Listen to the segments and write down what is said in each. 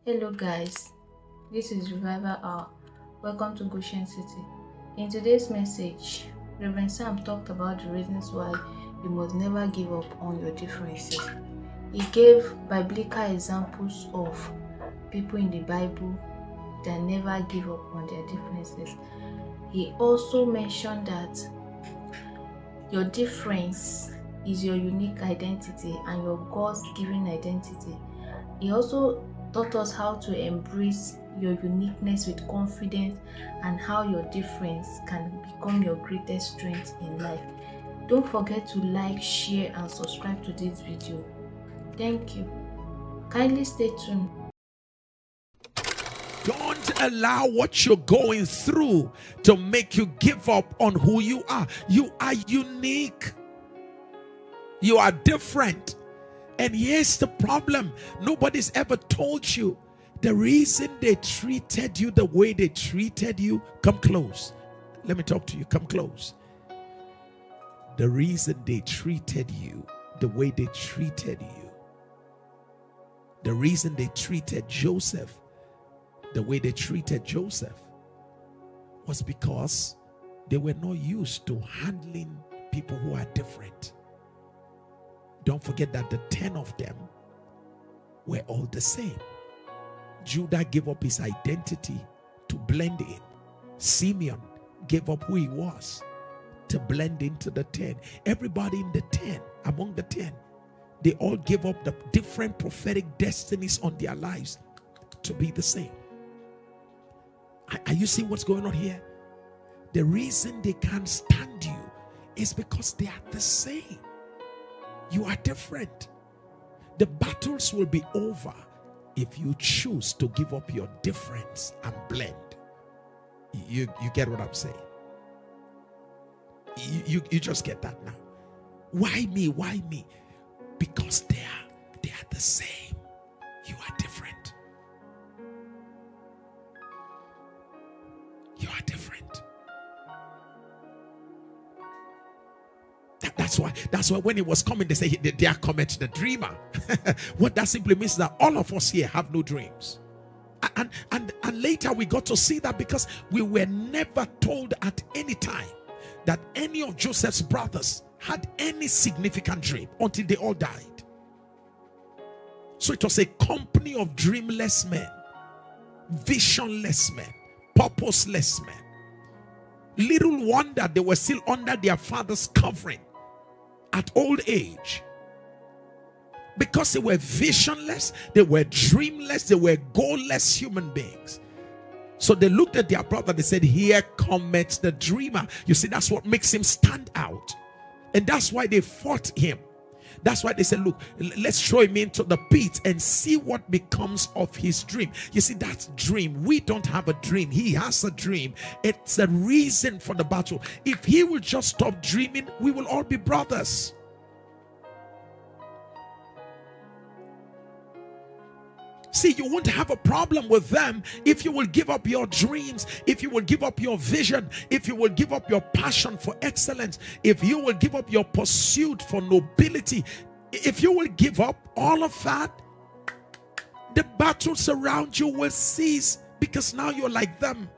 Hello guys, this is Revival Hour. Welcome to Goshen City. In today's message, Reverend Sam talked about the reasons why you must never give up on your differences. He gave biblical examples of people in the Bible that never give up on their differences. He also mentioned that your difference is your unique identity and your God-given identity. He also taught us how to embrace your uniqueness with confidence and how your difference can become your greatest strength in life. Don't forget to like, share and subscribe to this video. Thank you. Kindly stay tuned. Don't allow what you're going through to make you give up on who you are. You are unique. You are different. And here's the problem. Nobody's ever told you the reason they treated you the way they treated you. Come close. Let me talk to you. Come close. The reason they treated you the way they treated you. The reason they treated Joseph the way they treated Joseph was because they were not used to handling people who are different. Don't forget that the 10 of them were all the same. Judah gave up his identity to blend in. Simeon gave up who he was to blend into the 10. Everybody in the 10, among the 10, they all gave up the different prophetic destinies on their lives to be the same. Are you seeing what's going on here? The reason they can't stand you is because they are the same. You are different. The battles will be over if you choose to give up your difference and blend. You get what I'm saying? You just get that now. Why me? Why me? Because they are the same. You are different. You are different. That's why when it was coming, they say there cometh the dreamer. What that simply means is that all of us here have no dreams. And later we got to see that because we were never told at any time that any of Joseph's brothers had any significant dream until they all died. So it was a company of dreamless men, visionless men, purposeless men. Little wonder they were still under their father's covering at old age, because they were visionless, they were dreamless, they were goalless human beings. So they looked at their brother, they said, here cometh the dreamer. You see, that's what makes him stand out, and that's why they fought him. That's why they said, look, let's throw him into the pit and see what becomes of his dream. You see, that's dream. We don't have a dream. He has a dream. It's a reason for the battle. If he will just stop dreaming, we will all be brothers. See, you won't have a problem with them if you will give up your dreams, if you will give up your vision, if you will give up your passion for excellence, if you will give up your pursuit for nobility, if you will give up all of that, the battles around you will cease because now you're like them.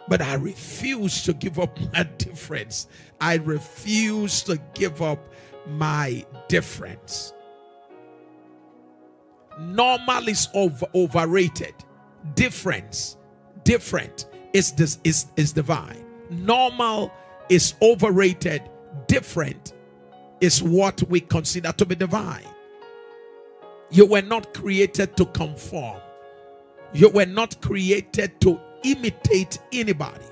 But I refuse to give up my difference. I refuse to give up my difference. Normal is overrated. Different is divine. Normal is overrated. Different is what we consider to be divine. You were not created to conform. You were not created to imitate anybody.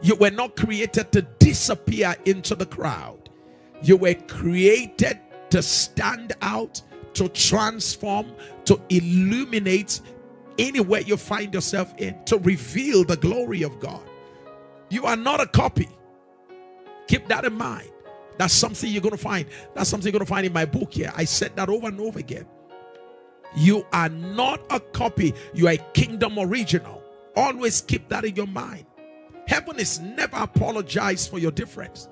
You were not created to disappear into the crowd. You were created to stand out, to transform, to illuminate anywhere you find yourself in, to reveal the glory of God. You are not a copy. Keep that in mind. That's something you're going to find. That's something you're going to find in my book here. I said that over and over again. You are not a copy. You are a kingdom original. Always keep that in your mind. Heaven is never apologized for your difference.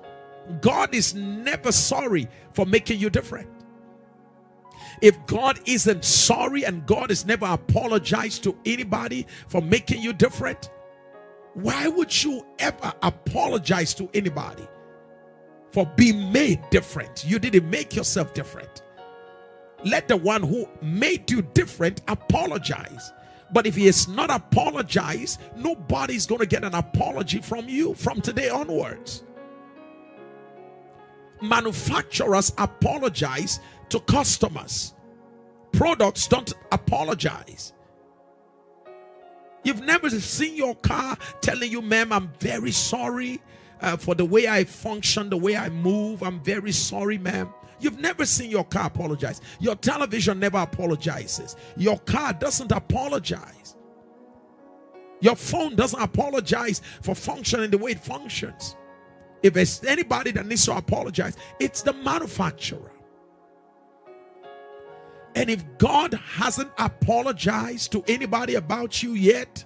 God is never sorry for making you different. If God isn't sorry and God has never apologized to anybody for making you different, why would you ever apologize to anybody for being made different? You didn't make yourself different. Let the one who made you different apologize. But if he is not apologized, nobody's going to get an apology from you from today onwards. Manufacturers apologize to customers. Products don't apologize. You've never seen your car telling you, ma'am, I'm very sorry for the way I function, the way I move. I'm very sorry, ma'am. You've never seen your car apologize. Your television never apologizes. Your car doesn't apologize. Your phone doesn't apologize for functioning the way it functions. If there's anybody that needs to apologize, it's the manufacturer. And if God hasn't apologized to anybody about you yet,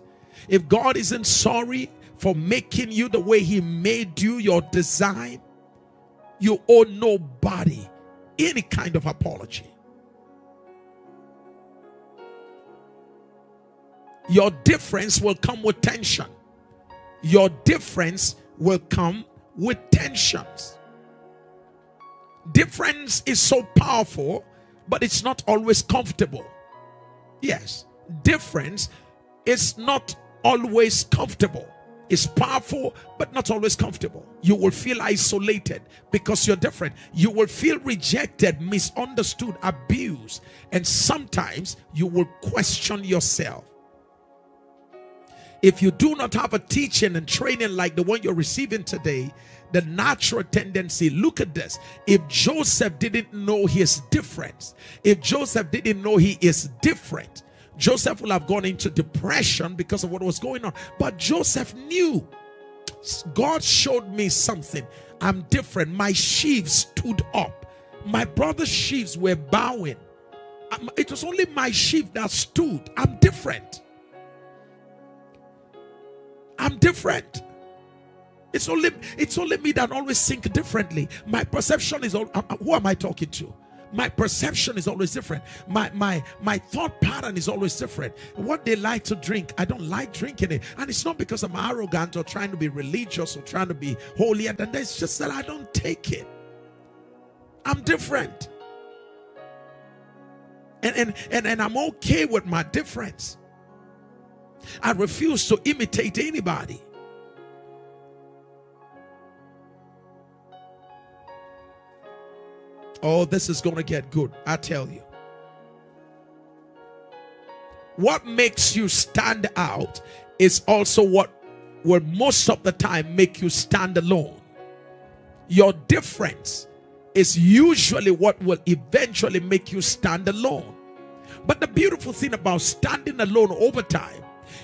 if God isn't sorry for making you the way he made you, your design, you owe nobody any kind of apology. Your difference will come with tension. Your difference will come with tensions. Difference is so powerful, but it's not always comfortable. Yes, difference is not always comfortable. It's powerful, but not always comfortable. You will feel isolated because you're different. You will feel rejected, misunderstood, abused, and sometimes you will question yourself. If you do not have a teaching and training like the one you're receiving today, the natural tendency, look at this. If Joseph didn't know his difference, if Joseph didn't know he is different, Joseph will have gone into depression because of what was going on. But Joseph knew. God showed me something. I'm different. My sheaves stood up. My brother's sheaves were bowing. It was only my sheaf that stood. I'm different. I'm different. It's only me that always think differently. My perception is who am I talking to? My perception is always different. My thought pattern is always different. What they like to drink, I don't like drinking it. And it's not because I'm arrogant or trying to be religious or trying to be holier than that. It's just that I don't take it. I'm different. And I'm okay with my difference. I refuse to imitate anybody. Oh, this is going to get good, I tell you. What makes you stand out is also what will most of the time make you stand alone. Your difference is usually what will eventually make you stand alone. But the beautiful thing about standing alone over time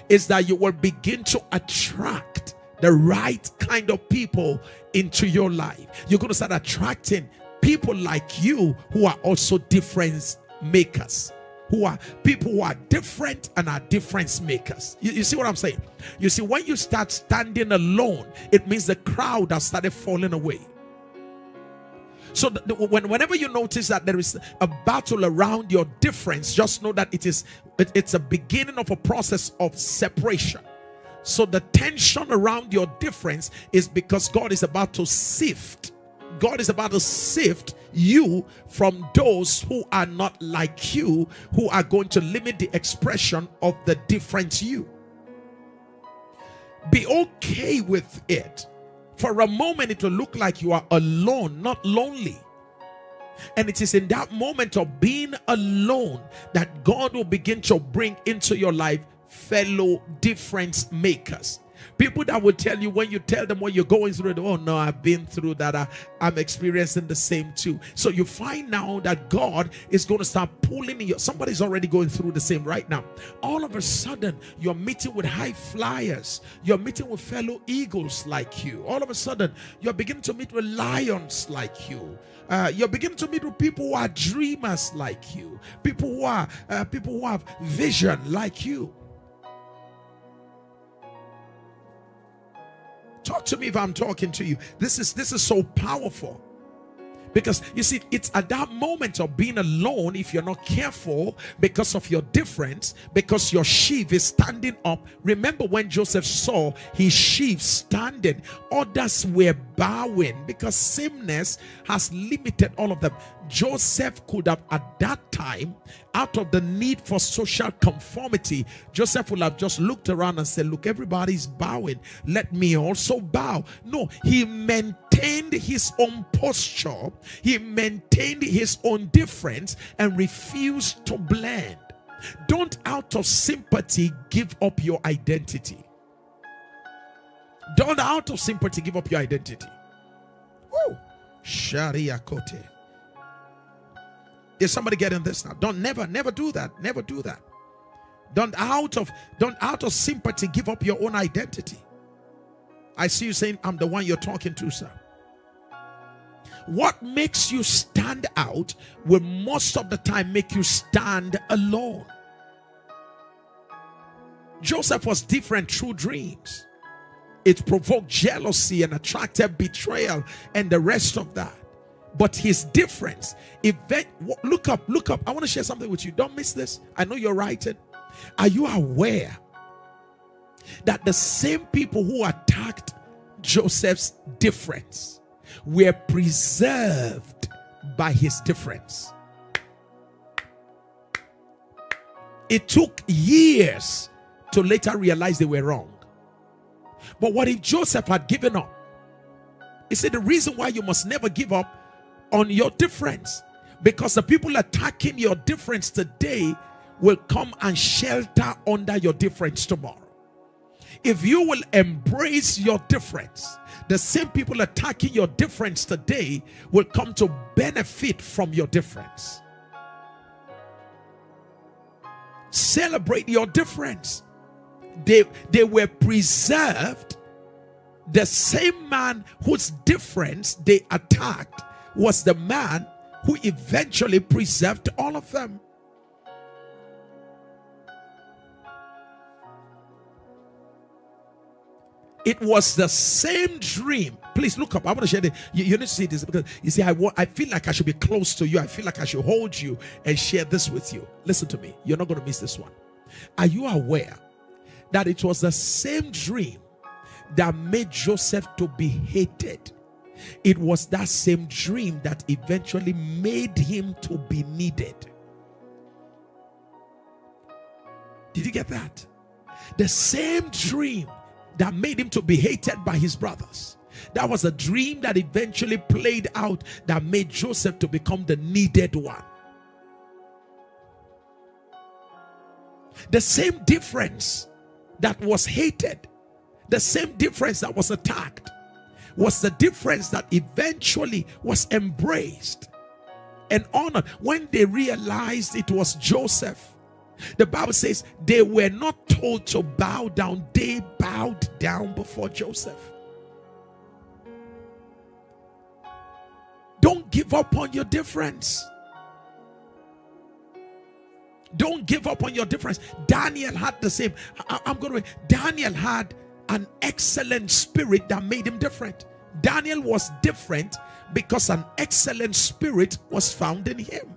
is that you will begin to attract the right kind of people into your life. You're going to start attracting people like you who are also difference makers, who are people who are different and are difference makers. You see what I'm saying? You see, when you start standing alone, it means the crowd has started falling away. So whenever you notice that there is a battle around your difference, just know that it's a beginning of a process of separation. So the tension around your difference is because God is about to sift. God is about to sift you from those who are not like you, who are going to limit the expression of the different you. Be okay with it. For a moment, it will look like you are alone, not lonely. And it is in that moment of being alone that God will begin to bring into your life fellow difference makers. People that will tell you, when you tell them what you're going through, oh no, I've been through that, I'm experiencing the same too. So you find now that God is going to start pulling in you. Somebody's already going through the same right now. All of a sudden, you're meeting with high flyers. You're meeting with fellow eagles like you. All of a sudden, you're beginning to meet with lions like you. You're beginning to meet with people who are dreamers like you. People who have vision like you. Talk to me if I'm talking to you. This is so powerful, Because you see, it's at that moment of being alone, if you're not careful, because of your difference, because your sheaf is standing up. Remember when Joseph saw his sheaf standing, others were bowing, because sameness has limited all of them. Joseph could have, at that time, out of the need for social conformity, Joseph would have just looked around and said, look, everybody's bowing, let me also bow. No, he maintained his own posture, he maintained his own difference, and refused to blend. Don't, out of sympathy, give up your identity. Don't, out of sympathy, give up your identity. Woo! Sharia kote. Is somebody getting this now? Don't, never do that. Never do that. Don't out of sympathy give up your own identity. I see you saying, I'm the one you're talking to, sir. What makes you stand out will most of the time make you stand alone. Joseph was different through dreams. It provoked jealousy and attracted betrayal and the rest of that. But his difference, look up. I want to share something with you. Don't miss this. I know you're writing. Are you aware that the same people who attacked Joseph's difference were preserved by his difference? It took years to later realize they were wrong. But what if Joseph had given up? He said the reason why you must never give up on your difference, because the people attacking your difference today will come and shelter under your difference tomorrow. If you will embrace your difference, the same people attacking your difference today will come to benefit from your difference. Celebrate your difference. They were preserved. The same man whose difference they attacked was the man who eventually preserved all of them. It was the same dream. Please look up. I want to share this. You need to see this, because you see, I feel like I should be close to you. I feel like I should hold you and share this with you. Listen to me. You're not going to miss this one. Are you aware that it was the same dream that made Joseph to be hated? It was that same dream that eventually made him to be needed. Did you get that? The same dream that made him to be hated by his brothers, that was a dream that eventually played out, that made Joseph to become the needed one. The same difference that was hated, the same difference that was attacked, was the difference that eventually was embraced and honored. When they realized it was Joseph, the Bible says they were not told to bow down, they bowed down before Joseph. Don't give up on your difference. Don't give up on your difference. Daniel had the same. Daniel had an excellent spirit that made him different. Daniel was different because an excellent spirit was found in him.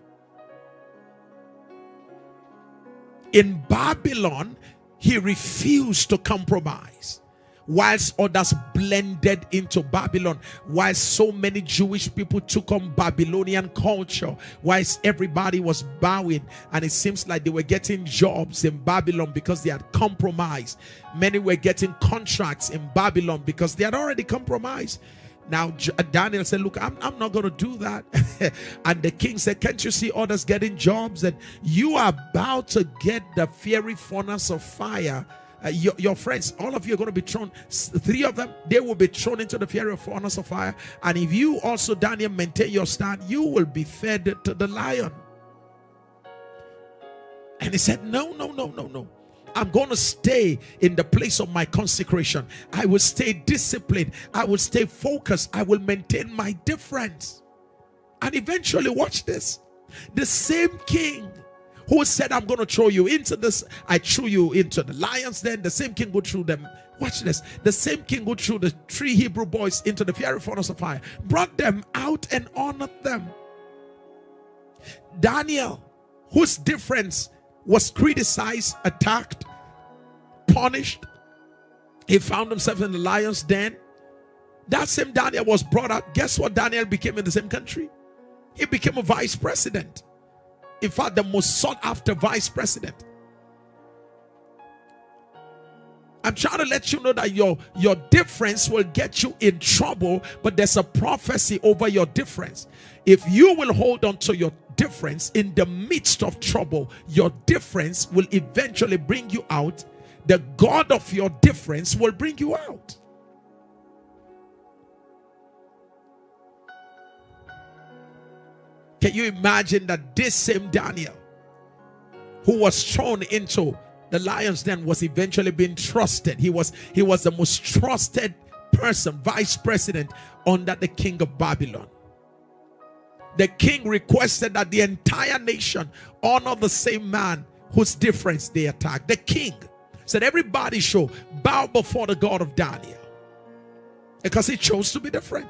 In Babylon, he refused to compromise. Whilst others blended into Babylon, whilst so many Jewish people took on Babylonian culture, whilst everybody was bowing, and it seems like they were getting jobs in Babylon because they had compromised. Many were getting contracts in Babylon because they had already compromised. Now Daniel said, look, I'm not going to do that. And the king said, can't you see others getting jobs? And you are about to get the fiery furnace of fire. Your friends, all of you are going to be thrown, 3 of them, they will be thrown into the fiery furnace of fire. And if you also, Daniel, maintain your stand, you will be fed to the lion. And he said, no. I'm going to stay in the place of my consecration. I will stay disciplined. I will stay focused. I will maintain my difference. And eventually, watch this. The same king who said, I'm going to throw you into this, I threw you into the lions den. The same king who threw them, watch this, the same king who threw the 3 Hebrew boys into the fiery furnace of fire, brought them out and honored them. Daniel, whose difference was criticized, attacked, punished, he found himself in the lion's den. That same Daniel was brought out. Guess what Daniel became in the same country? He became a vice president. In fact, the most sought after vice president. I'm trying to let you know that your difference will get you in trouble, but there's a prophecy over your difference. If you will hold on to your difference in the midst of trouble, your difference will eventually bring you out. The God of your difference will bring you out. Can you imagine that this same Daniel, who was thrown into the lion's den, was eventually being trusted? He was the most trusted person, vice president under the king of Babylon. The king requested that the entire nation honor the same man whose difference they attacked. The king said everybody should bow before the God of Daniel, because he chose to be different.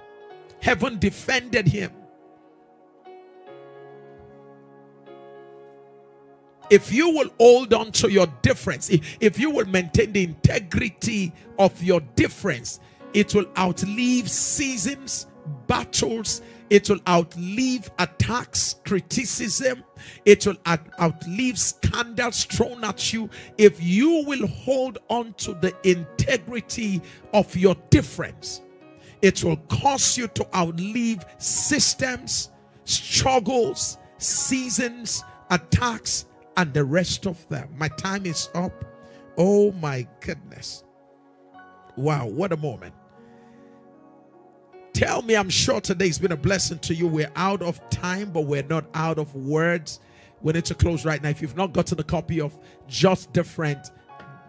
Heaven defended him. If you will hold on to your difference, if you will maintain the integrity of your difference, it will outlive seasons, battles, it will outlive attacks, criticism, it will outlive scandals thrown at you. If you will hold on to the integrity of your difference, it will cause you to outlive systems, struggles, seasons, attacks, and the rest of them. My time is up. Oh my goodness. Wow, what a moment. Tell me, I'm sure today's been a blessing to you. We're out of time, but we're not out of words. We need to close right now. If you've not gotten a copy of Just Different,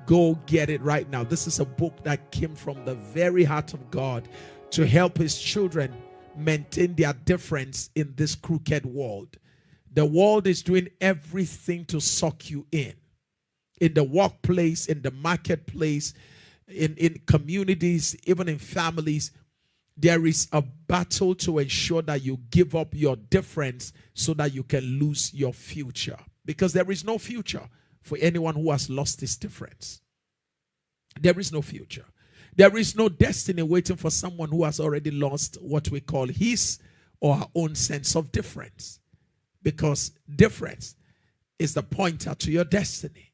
go get it right now. This is a book that came from the very heart of God to help his children maintain their difference in this crooked world. The world is doing everything to suck you in the workplace, in the marketplace, in communities, even in families. There is a battle to ensure that you give up your difference so that you can lose your future. Because there is no future for anyone who has lost his difference. There is no future. There is no destiny waiting for someone who has already lost what we call his or her own sense of difference. Because difference is the pointer to your destiny.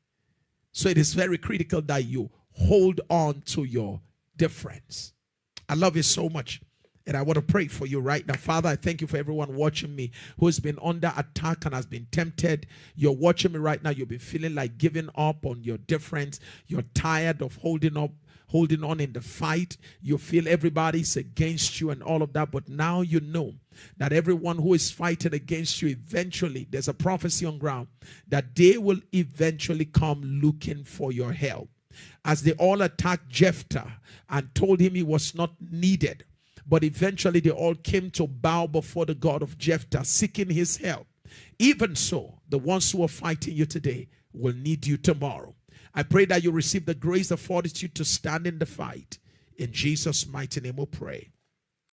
So it is very critical that you hold on to your difference. I love you so much. And I want to pray for you right now. Father, I thank you for everyone watching me who has been under attack and has been tempted. You're watching me right now. You'll be feeling like giving up on your difference. You're tired of holding on in the fight. You feel everybody's against you and all of that. But now you know that everyone who is fighting against you, eventually, there's a prophecy on ground that they will eventually come looking for your help. As they all attacked Jephthah and told him he was not needed, but eventually they all came to bow before the God of Jephthah, seeking his help. Even so, the ones who are fighting you today will need you tomorrow. I pray that you receive the grace, the fortitude to stand in the fight. In Jesus' mighty name we pray.